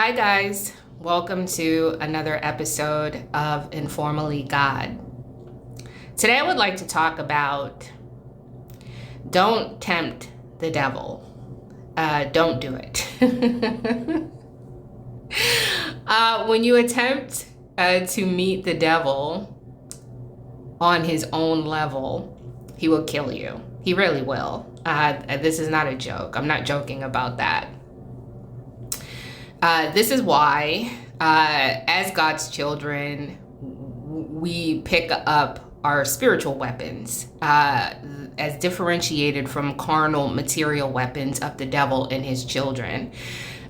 Hi, guys. Welcome to another episode of Informally God. Today, I would like to talk about don't tempt the devil. Don't do it. When you attempt to meet the devil on his own level, he will kill you. He really will. This is not a joke. I'm not joking about that. This is why, as God's children, we pick up our spiritual weapons as differentiated from carnal material weapons of the devil and his children.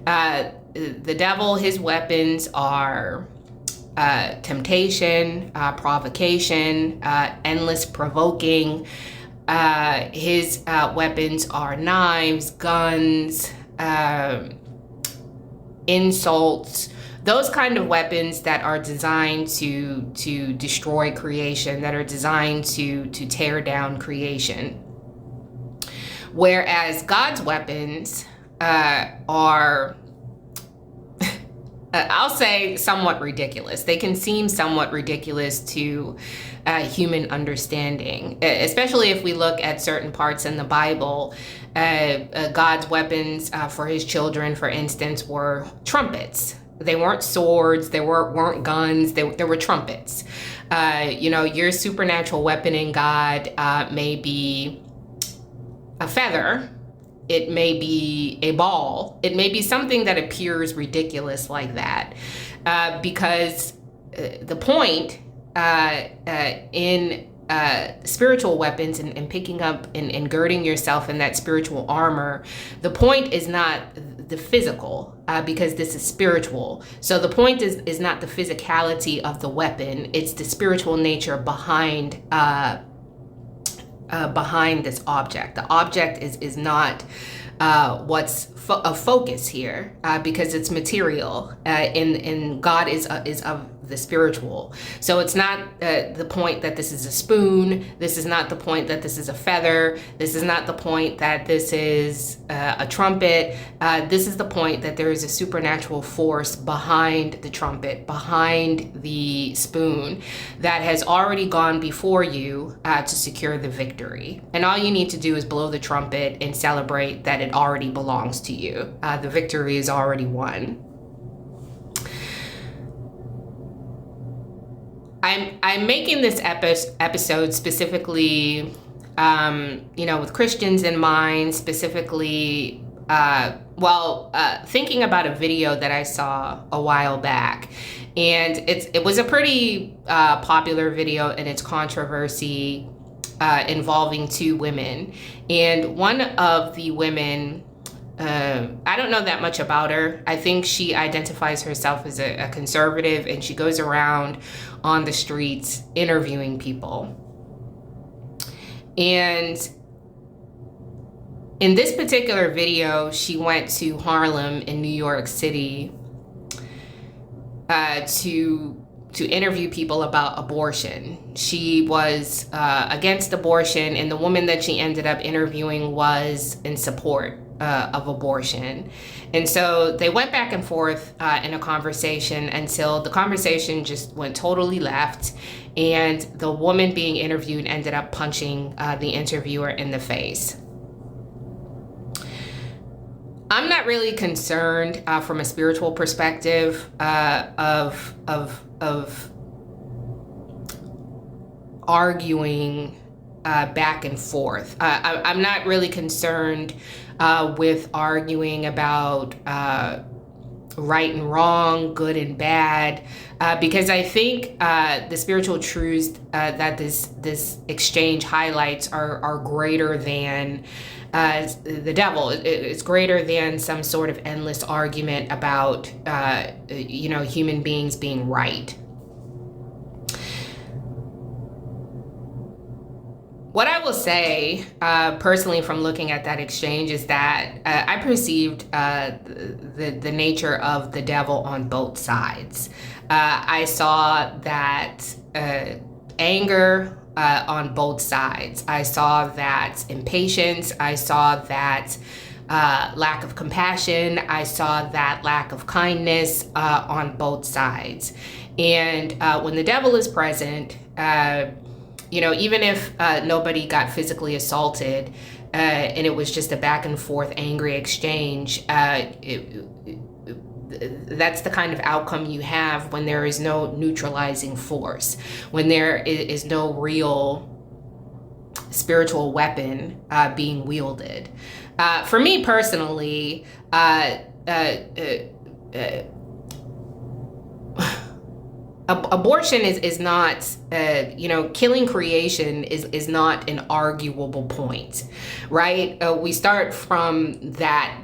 The devil, his weapons are temptation, provocation, endless provoking. His weapons are knives, guns, insults, those kind of weapons that are designed to destroy creation, that are designed to tear down creation. Whereas God's weapons are I'll say somewhat ridiculous. They can seem somewhat ridiculous to human understanding, especially if we look at certain parts in the Bible. God's weapons for his children, for instance, were trumpets. They weren't swords. They weren't guns. They were trumpets. Your supernatural weapon in God may be a feather. It may be a ball. It may be something that appears ridiculous like that. Because the point in spiritual weapons and picking up and girding yourself in that spiritual armor, the point is not the physical, because this is spiritual. So the point is not the physicality of the weapon. It's the spiritual nature behind this object. The object is not what's a focus here, because it's material, and God is of the spiritual. So it's not the point that this is a spoon. This is not the point that this is a feather. This is not the point that this is a trumpet. This is the point that there is a supernatural force behind the trumpet, behind the spoon, that has already gone before you to secure the victory. And all you need to do is blow the trumpet and celebrate that it already belongs to you. The victory is already won. I'm making this episode specifically, with Christians in mind, specifically, thinking about a video that I saw a while back. And it was a pretty popular video in its controversy involving two women. And one of the women, I don't know that much about her. I think she identifies herself as a conservative, and she goes around on the streets interviewing people. And in this particular video, she went to Harlem in New York City to interview people about abortion. She was against abortion, and the woman that she ended up interviewing was in support of abortion. And so they went back and forth in a conversation until the conversation just went totally left, and the woman being interviewed ended up punching the interviewer in the face. I'm not really concerned from a spiritual perspective of arguing back and forth. I'm not really concerned with arguing about right and wrong, good and bad, because I think the spiritual truths that this exchange highlights are greater than the devil. It's greater than some sort of endless argument about human beings being right. What I will say, personally, from looking at that exchange, is that I perceived the nature of the devil on both sides. I saw that anger on both sides. I saw that impatience. I saw that lack of compassion. I saw that lack of kindness on both sides. And when the devil is present, even if nobody got physically assaulted and it was just a back and forth angry exchange, that's the kind of outcome you have when there is no neutralizing force, when there is no real spiritual weapon being wielded. For me personally, abortion is not, killing creation is not an arguable point, right? We start from that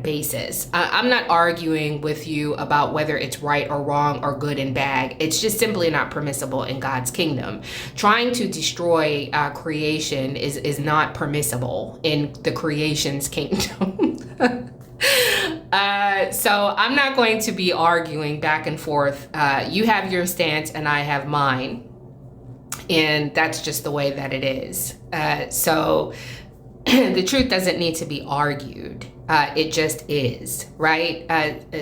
basis. I'm not arguing with you about whether it's right or wrong or good and bad. It's just simply not permissible in God's kingdom. Trying to destroy creation is not permissible in the creation's kingdom. So I'm not going to be arguing back and forth. You have your stance and I have mine. And that's just the way that it is. So the truth doesn't need to be argued. It just is, right?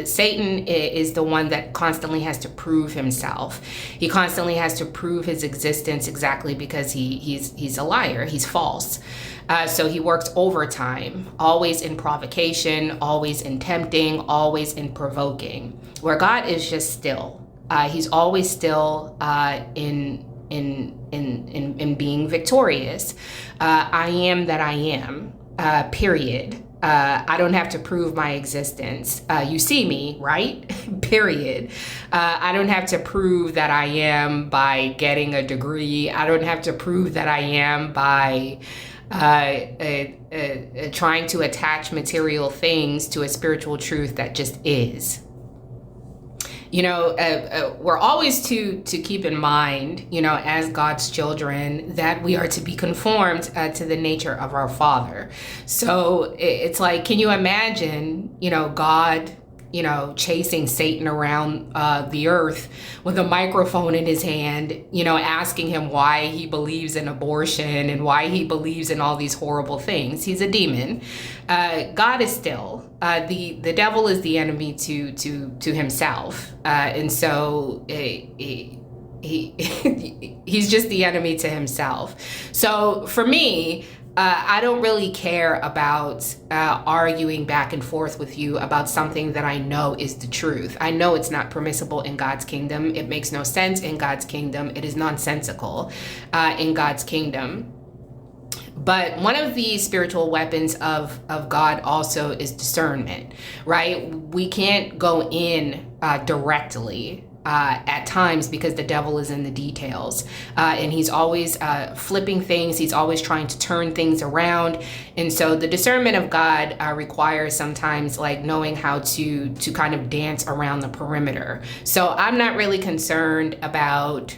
Satan is the one that constantly has to prove himself. He constantly has to prove his existence exactly because he's a liar. He's false. So he works overtime, always in provocation, always in tempting, always in provoking, where God is just still. He's always still in being victorious. I am that I am, period. I don't have to prove my existence. You see me, right? Period. I don't have to prove that I am by getting a degree. I don't have to prove that I am by trying to attach material things to a spiritual truth that just is. We're always to keep in mind, as God's children, that we are to be conformed to the nature of our Father. So it's like, can you imagine, God, chasing Satan around the earth with a microphone in his hand, asking him why he believes in abortion and why he believes in all these horrible things. He's a demon. God is still. The devil is the enemy to himself. And so he's just the enemy to himself. So for me, I don't really care about arguing back and forth with you about something that I know is the truth. I know it's not permissible in God's kingdom. It makes no sense in God's kingdom. It is nonsensical in God's kingdom. But one of the spiritual weapons of God also is discernment, right? We can't go in directly at times because the devil is in the details, and he's always flipping things. He's always trying to turn things around. And so the discernment of God requires sometimes like knowing how to kind of dance around the perimeter. So I'm not really concerned about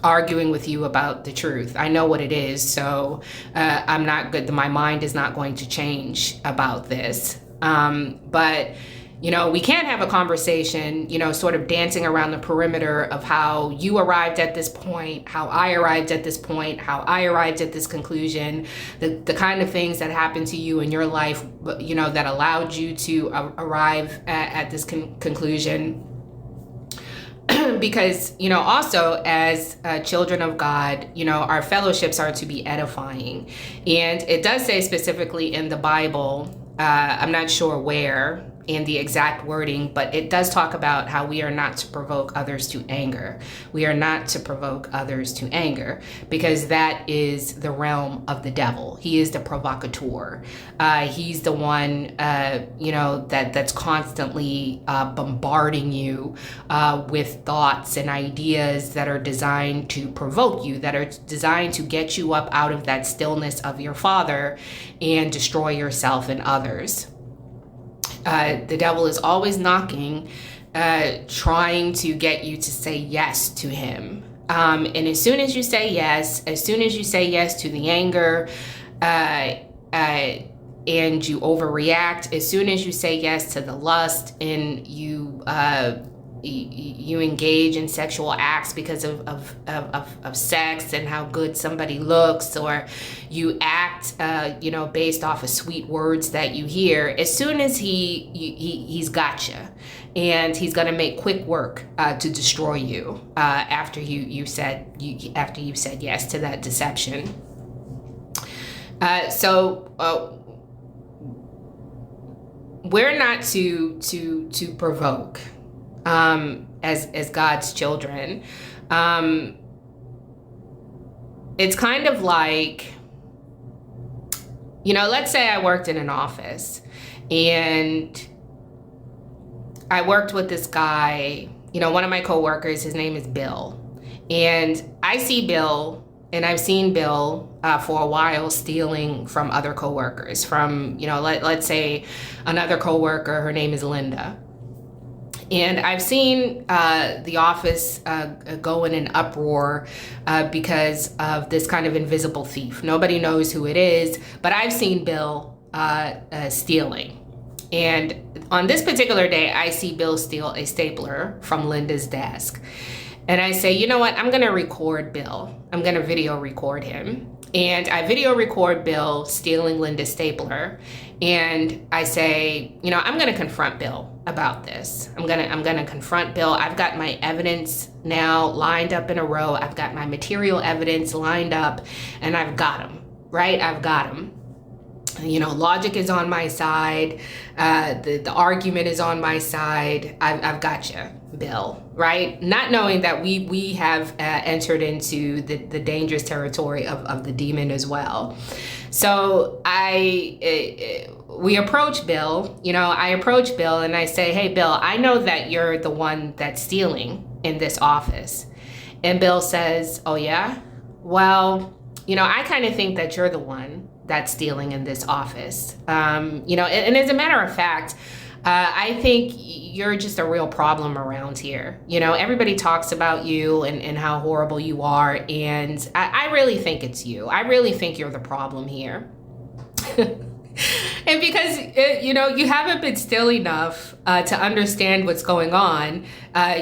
arguing with you about the truth. I know what it is. So I'm not good. My mind is not going to change about this. But we can't have a conversation, sort of dancing around the perimeter of how you arrived at this point, how I arrived at this point, how I arrived at this conclusion, the kind of things that happened to you in your life, that allowed you to arrive at this conclusion. Because, also as children of God, our fellowships are to be edifying. And it does say specifically in the Bible, I'm not sure where in the exact wording, but it does talk about how we are not to provoke others to anger. We are not to provoke others to anger because that is the realm of the devil. He is the provocateur. He's the one, that's constantly bombarding you with thoughts and ideas that are designed to provoke you, that are designed to get you up out of that stillness of your Father and destroy yourself and others. The devil is always knocking, trying to get you to say yes to him. And as soon as you say yes to the anger, and you overreact, as soon as you say yes to the lust and you you engage in sexual acts because of sex and how good somebody looks, or you act, based off of sweet words that you hear, as soon as he's got you, and he's going to make quick work to destroy you after you said yes to that deception. We're not to provoke as God's children. It's kind of like, let's say I worked in an office and I worked with this guy, one of my coworkers. His name is Bill, and I see Bill, and I've seen Bill for a while stealing from other coworkers. From, let's say another coworker, her name is Linda. And I've seen the office go in an uproar because of this kind of invisible thief. Nobody knows who it is, but I've seen Bill stealing. And on this particular day, I see Bill steal a stapler from Linda's desk. And I say, you know what? I'm going to record Bill. I'm going to video record him. And I video record Bill stealing Linda's stapler. And I say, I'm going to confront Bill about this. I'm going to confront Bill. I've got my evidence now lined up in a row. I've got my material evidence lined up, and I've got him, right? I've got him. Logic is on my side. The argument is on my side. I've got you, Bill, right? Not knowing that we have entered into the dangerous territory of the demon as well. So we approach Bill. I approach Bill and I say, hey, Bill, I know that you're the one that's stealing in this office. And Bill says, oh, yeah? Well, I kind of think that you're the one that's stealing in this office. And as a matter of fact, I think you're just a real problem around here. Everybody talks about you and how horrible you are. And I really think it's you. I really think you're the problem here. And because, you haven't been still enough to understand what's going on,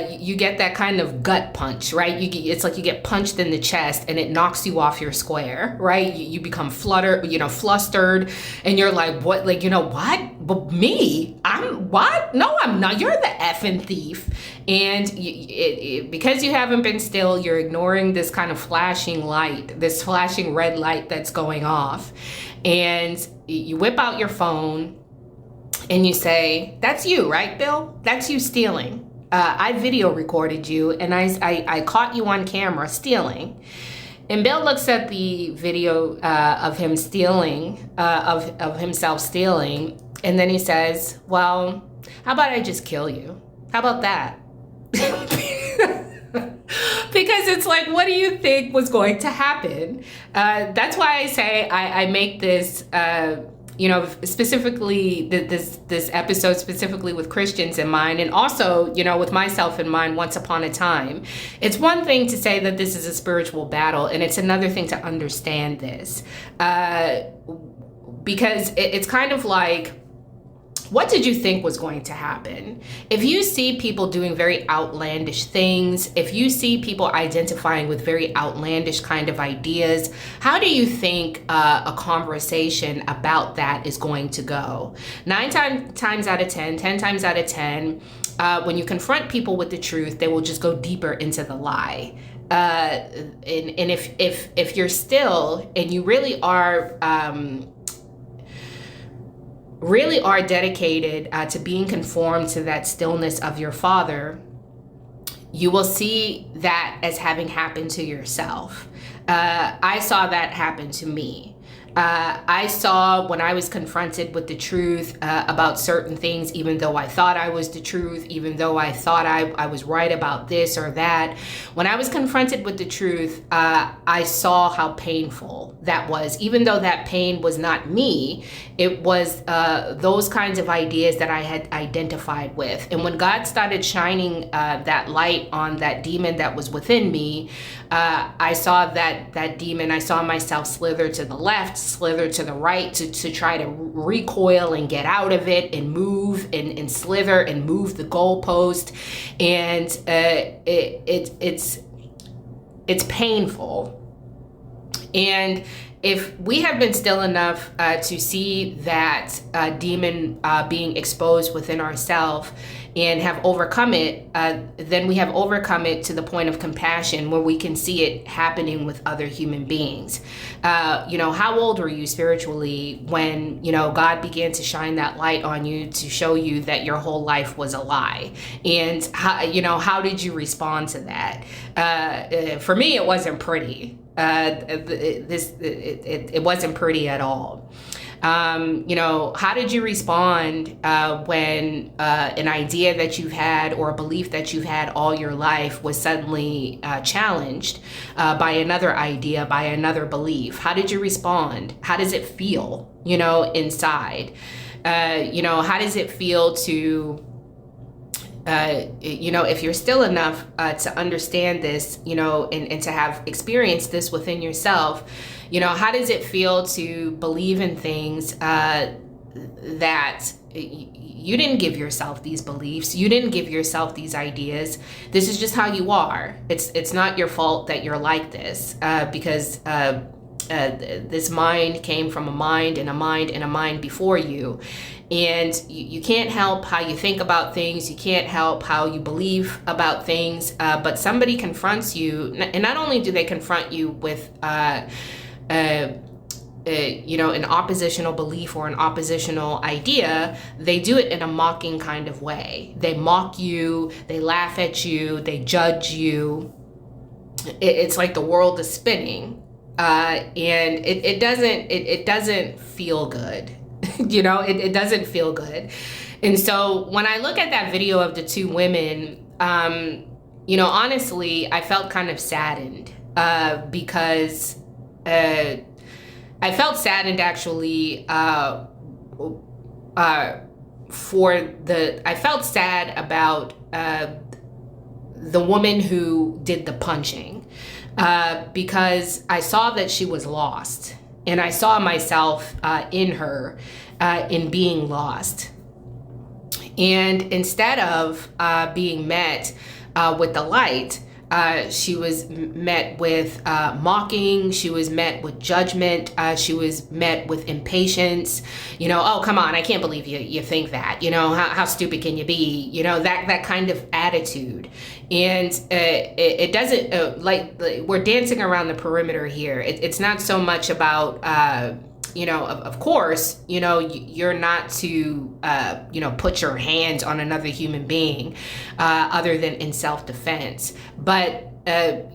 you get that kind of gut punch, right? It's like you get punched in the chest and it knocks you off your square, right? You become flustered, and you're like, what? Like, what? But me? I'm what? No, I'm not. You're the effing thief. And because you haven't been still, you're ignoring this kind of flashing light, this flashing red light that's going off. And you whip out your phone and you say, that's you, right, Bill? That's you stealing. I video recorded you, and I caught you on camera stealing. And Bill looks at the video of him stealing, of himself stealing, and then he says, well, how about I just kill you? How about that? Because it's like, what do you think was going to happen? That's why I say I make this, specifically this episode specifically with Christians in mind, and also, with myself in mind once upon a time. It's one thing to say that this is a spiritual battle, and it's another thing to understand this. Because it's kind of like, what did you think was going to happen? If you see people doing very outlandish things, if you see people identifying with very outlandish kind of ideas, how do you think a conversation about that is going to go? 9 times out of 10, 10 times out of 10, when you confront people with the truth, they will just go deeper into the lie. And if you're still, and you really are dedicated to being conformed to that stillness of your Father, you will see that as having happened to yourself. I saw that happen to me. I saw when I was confronted with the truth about certain things, even though I thought I was the truth, even though I thought I was right about this or that, when I was confronted with the truth, I saw how painful that was. Even though that pain was not me, it was those kinds of ideas that I had identified with. And when God started shining that light on that demon that was within me, I saw that demon, I saw myself slither to the left, slither to the right to try to recoil and get out of it and move and slither and move the goalpost. And it's painful. And if we have been still enough to see that demon being exposed within ourselves and have overcome it, then we have overcome it to the point of compassion where we can see it happening with other human beings. How old were you spiritually when, God began to shine that light on you to show you that your whole life was a lie? And how did you respond to that? For me, it wasn't pretty. It wasn't pretty at all. How did you respond when an idea that you've had or a belief that you've had all your life was suddenly challenged by another idea, by another belief? How did you respond? How does it feel, inside? How does it feel to if you're still enough to understand this, and to have experienced this within yourself, how does it feel to believe in things that you didn't give yourself these beliefs, you didn't give yourself these ideas. This is just how you are. It's not your fault that you're like this, because this mind came from a mind and a mind and a mind before you. And you can't help how you think about things. You can't help how you believe about things. But somebody confronts you, and not only do they confront you with, an oppositional belief or an oppositional idea, they do it in a mocking kind of way. They mock you, they laugh at you, they judge you. It's like the world is spinning, and it doesn't feel good. It doesn't feel good. And so when I look at that video of the two women, honestly, I felt kind of saddened because I felt saddened actually I felt sad about the woman who did the punching because I saw that she was lost. And I saw myself in her, in being lost. And instead of being met with the light, she was met with mocking. She was met with judgment. She was met with impatience. Oh, come on, I can't believe you think that. How stupid can you be? That kind of attitude. And it doesn't, like we're dancing around the perimeter here. It's not so much about, of course, you're not to, put your hands on another human being other than in self-defense. But, I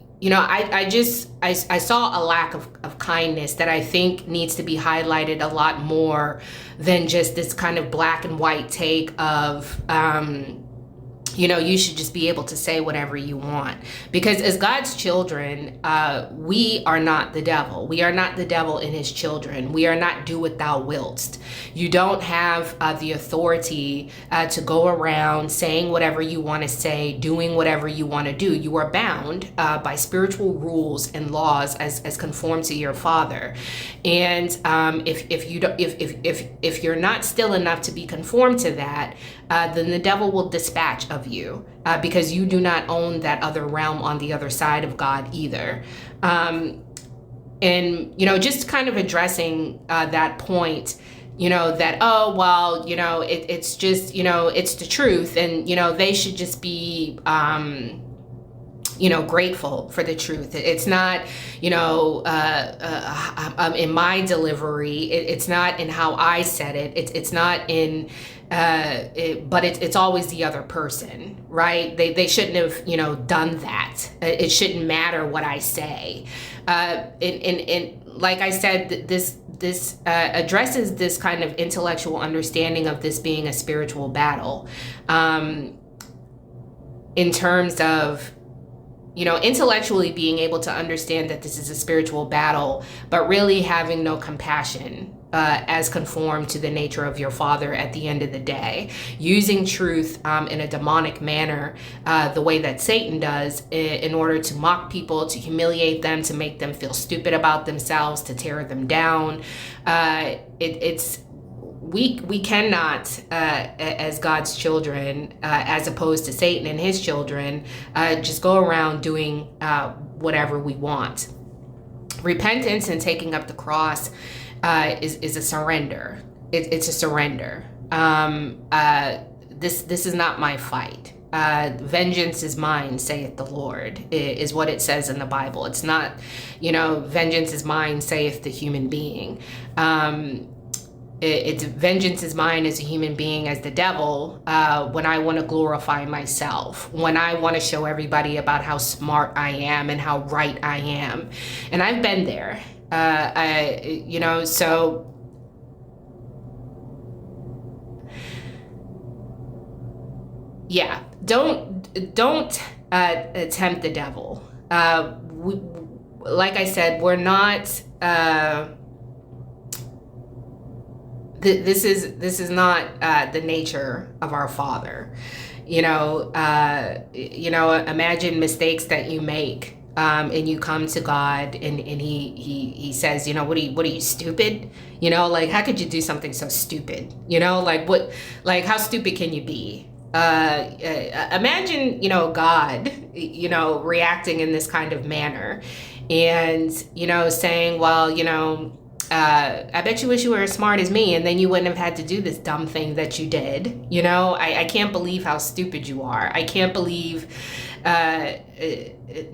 saw a lack of kindness that I think needs to be highlighted a lot more than just this kind of black and white take of, you should just be able to say whatever you want. Because as God's children, we are not the devil. We are not the devil and his children. We are not do what thou wilt. You don't have the authority to go around saying whatever you want to say, doing whatever you want to do. You are bound by spiritual rules and laws as conformed to your Father. And if you're not still enough to be conformed to that, then the devil will dispatch of you because you do not own that other realm on the other side of God either. And, just kind of addressing that point, that, oh, well, it's just, it's the truth. And, they should just be, grateful for the truth. It's not, in my delivery, it's not in how I said it. It's not in, but it's always the other person, right? They shouldn't have, done that. It shouldn't matter what I say. And like I said, this addresses this kind of intellectual understanding of this being a spiritual battle, in terms of, intellectually being able to understand that this is a spiritual battle, but really having no compassion as conformed to the nature of your father at the end of the day. Using truth in a demonic manner, the way that Satan does, in order to mock people, to humiliate them, to make them feel stupid about themselves, to tear them down. We cannot, as God's children, as opposed to Satan and his children, just go around doing whatever we want. Repentance and taking up the cross is a surrender. It's a surrender. This is not my fight. Vengeance is mine, saith the Lord, is what it says in the Bible. It's not, vengeance is mine, saith the human being. It's vengeance is mine as a human being, as the devil, when I want to glorify myself, when I want to show everybody about how smart I am and how right I am. And I've been there, so yeah, don't tempt the devil. Like I said, we're not, this is not the nature of our Father. Imagine mistakes that you make, and you come to God, and he says, what are you, stupid? How could you do something so stupid? How stupid can you be? Imagine, God, reacting in this kind of manner, and, saying, well, I bet you wish you were as smart as me, and then you wouldn't have had to do this dumb thing that you did. I can't believe how stupid you are. I can't believe,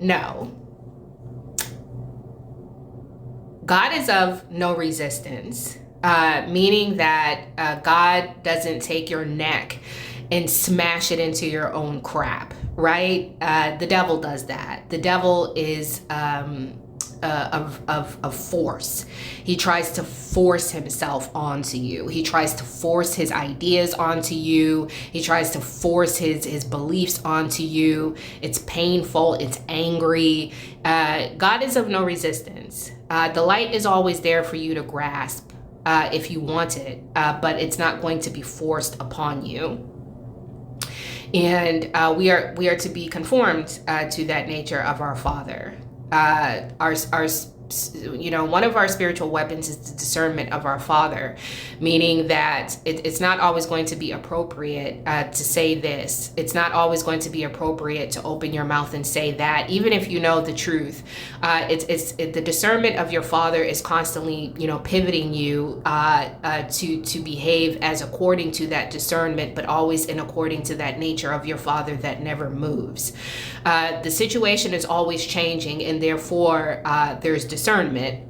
no. God is of no resistance, meaning that God doesn't take your neck and smash it into your own crap, right? The devil does that. The devil is of force. He tries to force himself onto you. He tries to force his ideas onto you. He tries to force his beliefs onto you. It's painful. It's angry. God is of no resistance. The light is always there for you to grasp if you want it, but it's not going to be forced upon you. And we are to be conformed to that nature of our Father. One of our spiritual weapons is the discernment of our Father, meaning that it's not always going to be appropriate to say this. It's not always going to be appropriate to open your mouth and say that, even if you know the truth. The discernment of your Father is constantly, pivoting you to behave as according to that discernment, but always in according to that nature of your Father that never moves. The situation is always changing, and therefore there's discernment.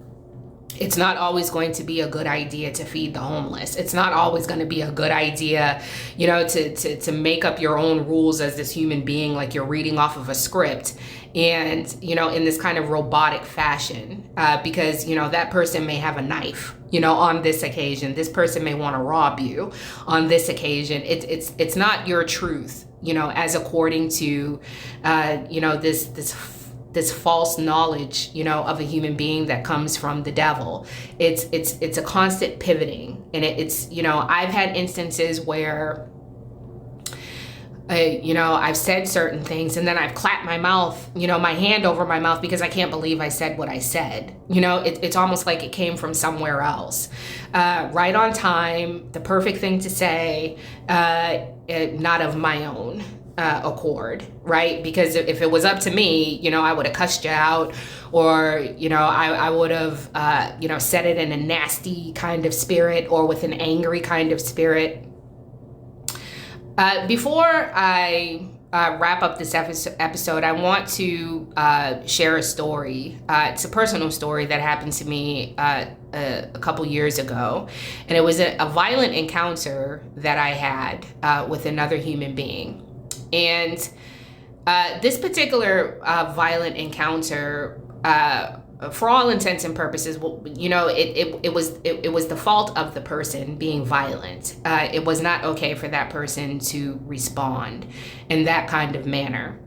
It's not always going to be a good idea to feed the homeless. It's not always going to be a good idea, to make up your own rules as this human being, like you're reading off of a script, and, in this kind of robotic fashion, because, that person may have a knife, on this occasion. This person may want to rob you on this occasion. It's not your truth, as according to, this false knowledge, of a human being that comes from the devil. It's a constant pivoting, and it's I've had instances where I've said certain things, and then I've clapped my mouth, my hand over my mouth, because I can't believe I said what I said. It's almost like it came from somewhere else. Right on time, the perfect thing to say, not of my own accord, right? Because if it was up to me, I would have cussed you out, or, I would have, said it in a nasty kind of spirit, or with an angry kind of spirit. Before I wrap up this episode, I want to share a story. It's a personal story that happened to me a couple years ago, and it was a violent encounter that I had with another human being. And this particular violent encounter, for all intents and purposes, it was the fault of the person being violent. It was not okay for that person to respond in that kind of manner.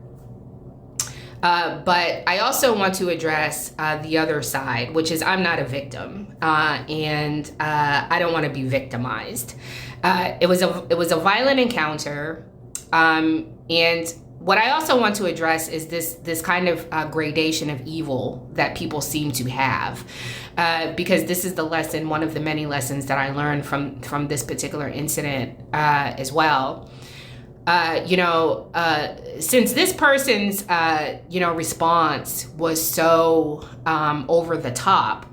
But I also want to address the other side, which is I'm not a victim, and I don't want to be victimized. It was a violent encounter, and what I also want to address is this kind of gradation of evil that people seem to have, because this is the lesson, one of the many lessons that I learned from this particular incident as well. Since this person's, response was so over the top,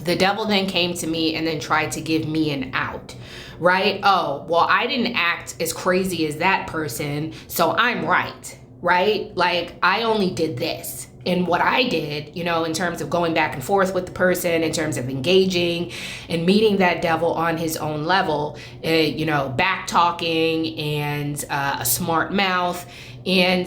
the devil then came to me and then tried to give me an out, right? Oh, well, I didn't act as crazy as that person, so I'm right, right? Like, I only did this. And what I did, in terms of going back and forth with the person, in terms of engaging and meeting that devil on his own level, back talking and a smart mouth. And,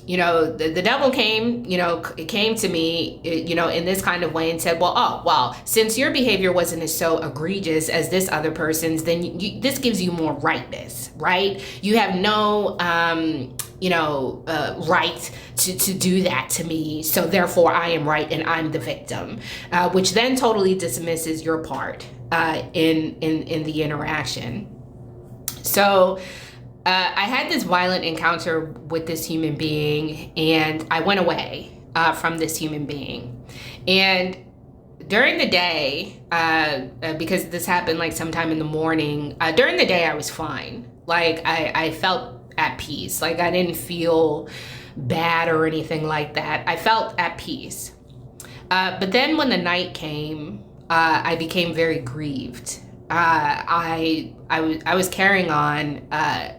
the devil came to me, in this kind of way and said, well, since your behavior wasn't as so egregious as this other person's, then this gives you more rightness, right? You have no, right to do that to me. So therefore I am right and I'm the victim, which then totally dismisses your part in the interaction. So I had this violent encounter with this human being, and I went away from this human being. And during the day, because this happened like sometime in the morning, during the day I was fine. Like I felt at peace. Like I didn't feel bad or anything like that. I felt at peace. But then when the night came, I became very grieved. I was carrying on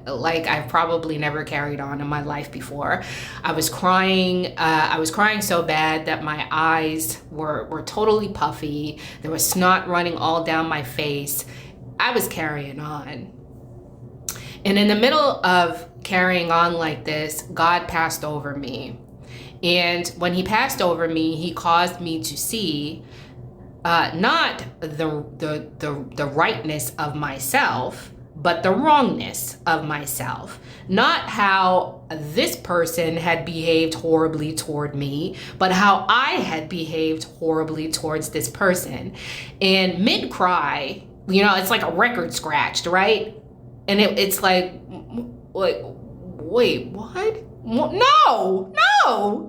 like I've probably never carried on in my life before. I was crying. I was crying so bad that my eyes were totally puffy. There was snot running all down my face. I was carrying on. And in the middle of carrying on like this, God passed over me. And when he passed over me, he caused me to see not the rightness of myself, but the wrongness of myself. Not how this person had behaved horribly toward me, but how I had behaved horribly towards this person. And mid-cry, it's like a record scratched, right? And it's like, wait, what? No.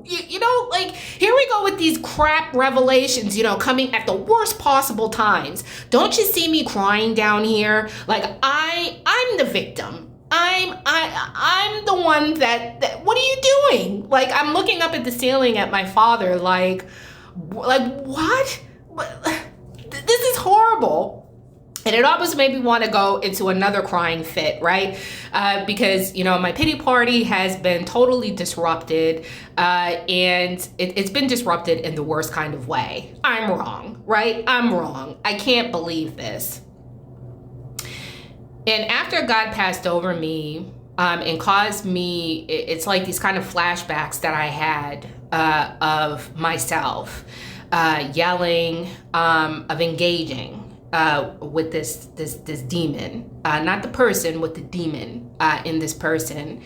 Here we go with these crap revelations, coming at the worst possible times. Don't you see me crying down here? Like I'm the victim. I'm the one that what are you doing? Like I'm looking up at the ceiling at my father, like what? This is horrible. And it almost made me want to go into another crying fit, right? Because, my pity party has been totally disrupted, and it's been disrupted in the worst kind of way. I'm wrong, right? I'm wrong. I can't believe this. And after God passed over me and caused me, it's like these kind of flashbacks that I had of myself, yelling, of engaging. With this demon, not the person, with the demon in this person.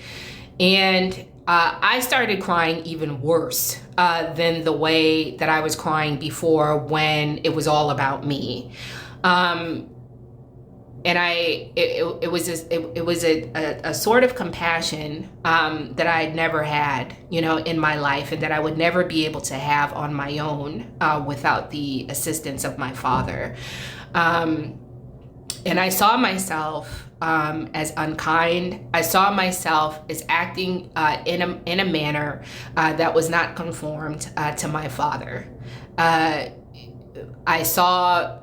And I started crying even worse than the way that I was crying before when it was all about me. And it was a sort of compassion that I had never had, in my life, and that I would never be able to have on my own without the assistance of my father. And I saw myself as unkind. I saw myself as acting in a manner that was not conformed to my father. I saw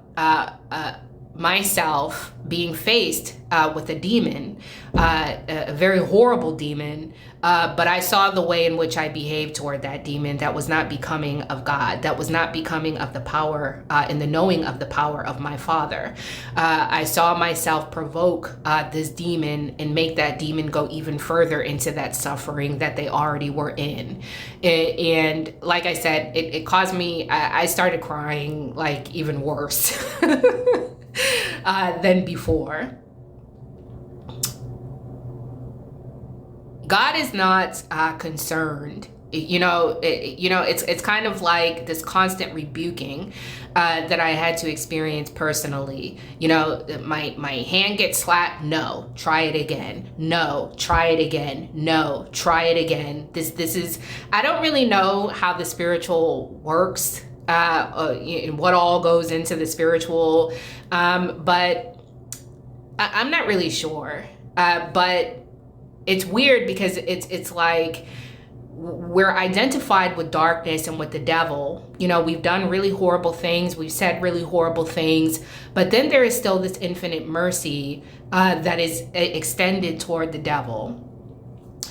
myself being faced with a demon, a very horrible demon, but I saw the way in which I behaved toward that demon that was not becoming of God, that was not becoming of the power and the knowing of the power of my father. I saw myself provoke this demon and make that demon go even further into that suffering that they already were in. And like I said, it caused me, I started crying like even worse than before. God is not concerned. It's kind of like this constant rebuking that I had to experience personally. My hand gets slapped. No, try it again. No, try it again. No, try it again. This is. I don't really know how the spiritual works. What all goes into the spiritual, but I'm not really sure. But it's weird because it's like we're identified with darkness and with the devil. We've done really horrible things. We've said really horrible things. But then there is still this infinite mercy that is extended toward the devil,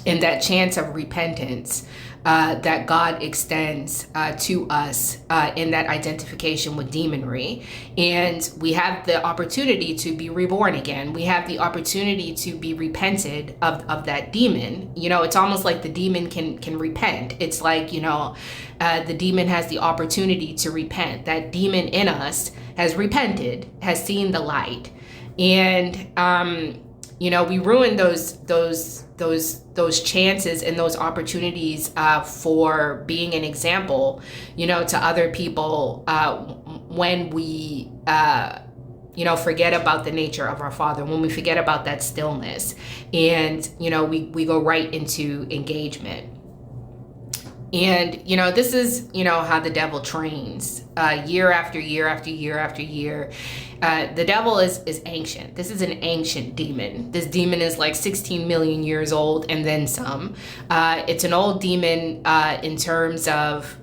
and that chance of repentance that God extends to us in that identification with demonry. And we have the opportunity to be reborn again. We have the opportunity to be repented of that demon. It's almost like the demon can repent. It's like, the demon has the opportunity to repent. That demon in us has repented, has seen the light. And, we ruin those chances and those opportunities for being an example, to other people when we, forget about the nature of our Father, when we forget about that stillness, and, we go right into engagement. And, this is, how the devil trains year after year after year after year. The devil is ancient. This is an ancient demon. This demon is like 16 million years old and then some. It's an old demon in terms of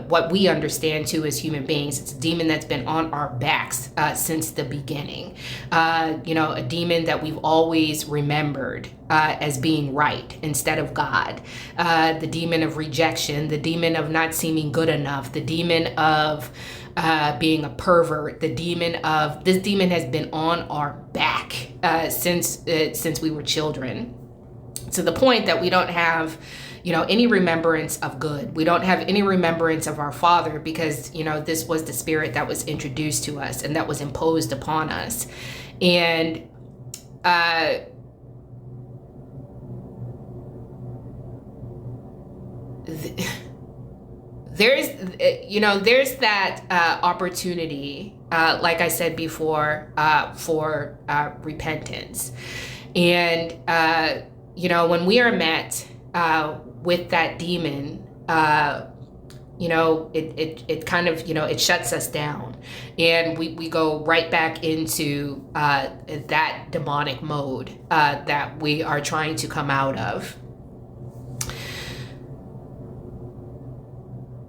what we understand too as human beings. It's a demon that's been on our backs since the beginning. A demon that we've always remembered as being right instead of God. The demon of rejection, the demon of not seeming good enough, the demon of being a pervert, this demon has been on our back since we were children, to the point that we don't have any remembrance of good. We don't have any remembrance of our Father, because this was the spirit that was introduced to us and that was imposed upon us. And there's that opportunity, like I said before, for repentance. And when we are met with that demon, it kind of, it shuts us down, and we go right back into that demonic mode that we are trying to come out of.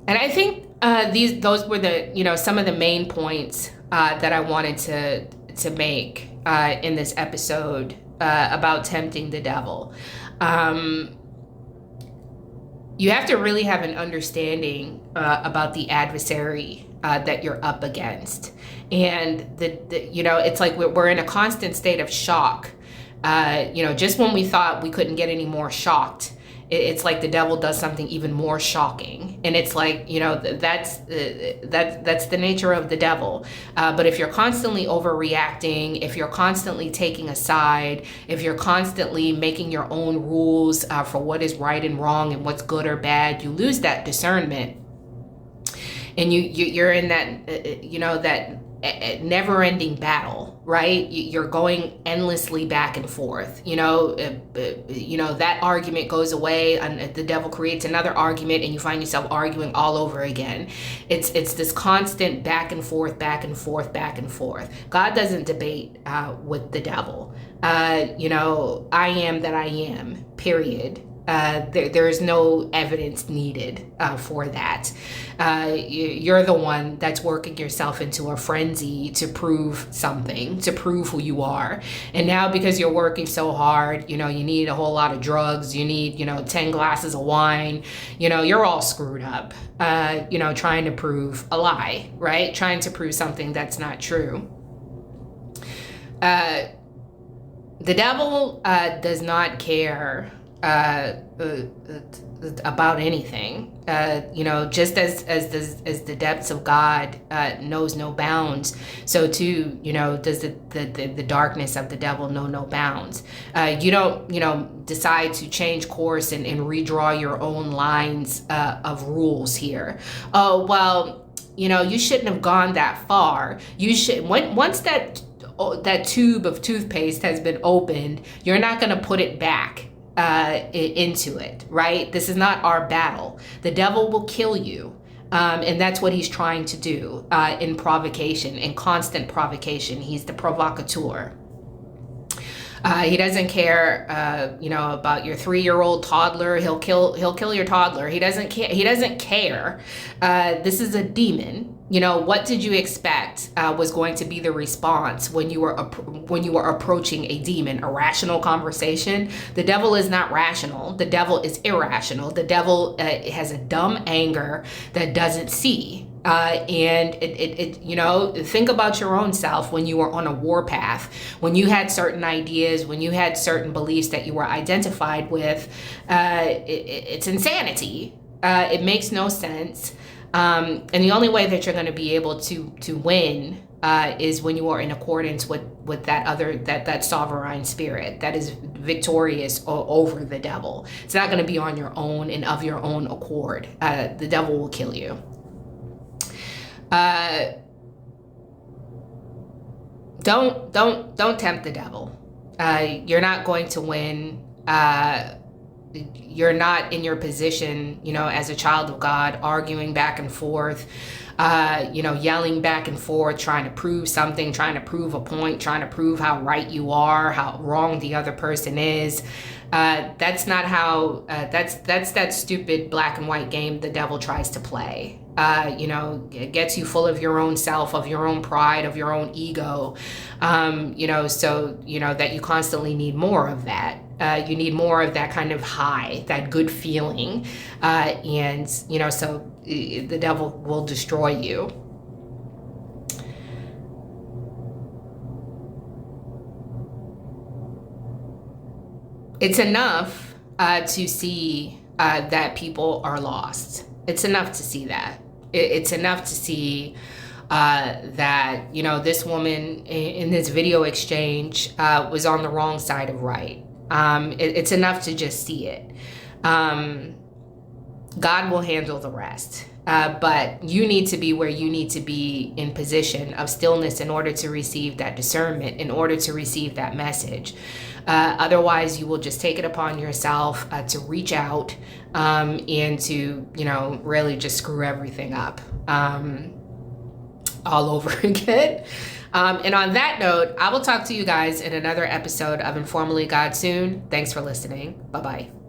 And I think those were the some of the main points that I wanted to make in this episode about tempting the devil. You have to really have an understanding about the adversary that you're up against, and it's like we're in a constant state of shock. Just when we thought we couldn't get any more shocked, it's like the devil does something even more shocking. And it's like, that's the nature of the devil. But if you're constantly overreacting, if you're constantly taking a side, if you're constantly making your own rules for what is right and wrong and what's good or bad, you lose that discernment. And you're in that, that never-ending battle, right? You're going endlessly back and forth. That argument goes away, and the devil creates another argument, and you find yourself arguing all over again. It's this constant back and forth, back and forth, back and forth. God doesn't debate with the devil. I am that I am, period. There is no evidence needed for that. You're the one that's working yourself into a frenzy to prove something, to prove who you are. And now, because you're working so hard, you need a whole lot of drugs, you need 10 glasses of wine, you're all screwed up, trying to prove a lie, right? Trying to prove something that's not true. The devil does not care about anything. Just as the depths of God knows no bounds, so too, does the darkness of the devil know no bounds. You don't, decide to change course and redraw your own lines of rules here. Oh, well, you shouldn't have gone that far. You should, once that tube of toothpaste has been opened, you're not going to put it back into it, right? This is not our battle. The devil will kill you. And that's what he's trying to do in provocation, in constant provocation. He's the provocateur. He doesn't care, about your 3-year-old toddler. He'll kill your toddler. He doesn't care. He doesn't care. This is a demon. What did you expect was going to be the response when you were approaching a demon? A rational conversation? The devil is not rational. The devil is irrational. The devil has a dumb anger that doesn't see. And think about your own self when you were on a warpath, when you had certain ideas, when you had certain beliefs that you were identified with. It's insanity. It makes no sense. And the only way that you're going to be able to win is when you are in accordance with that sovereign spirit that is victorious over the devil. It's not going to be on your own and of your own accord. The devil will kill you. Don't tempt the devil. You're not going to win. You're not in your position, as a child of God, arguing back and forth, yelling back and forth, trying to prove something, trying to prove a point, trying to prove how right you are, how wrong the other person is. That's not how, that's that stupid black and white game the devil tries to play. It gets you full of your own self, of your own pride, of your own ego, so, that you constantly need more of that. You need more of that kind of high, that good feeling. So the devil will destroy you. It's enough to see that people are lost. It's enough to see that. It's enough to see that, this woman in this video exchange was on the wrong side of right. It's enough to just see it. God will handle the rest. But you need to be where you need to be in position of stillness in order to receive that discernment, in order to receive that message. Otherwise, you will just take it upon yourself to reach out and to, really just screw everything up all over again. And on that note, I will talk to you guys in another episode of Informally God soon. Thanks for listening. Bye-bye.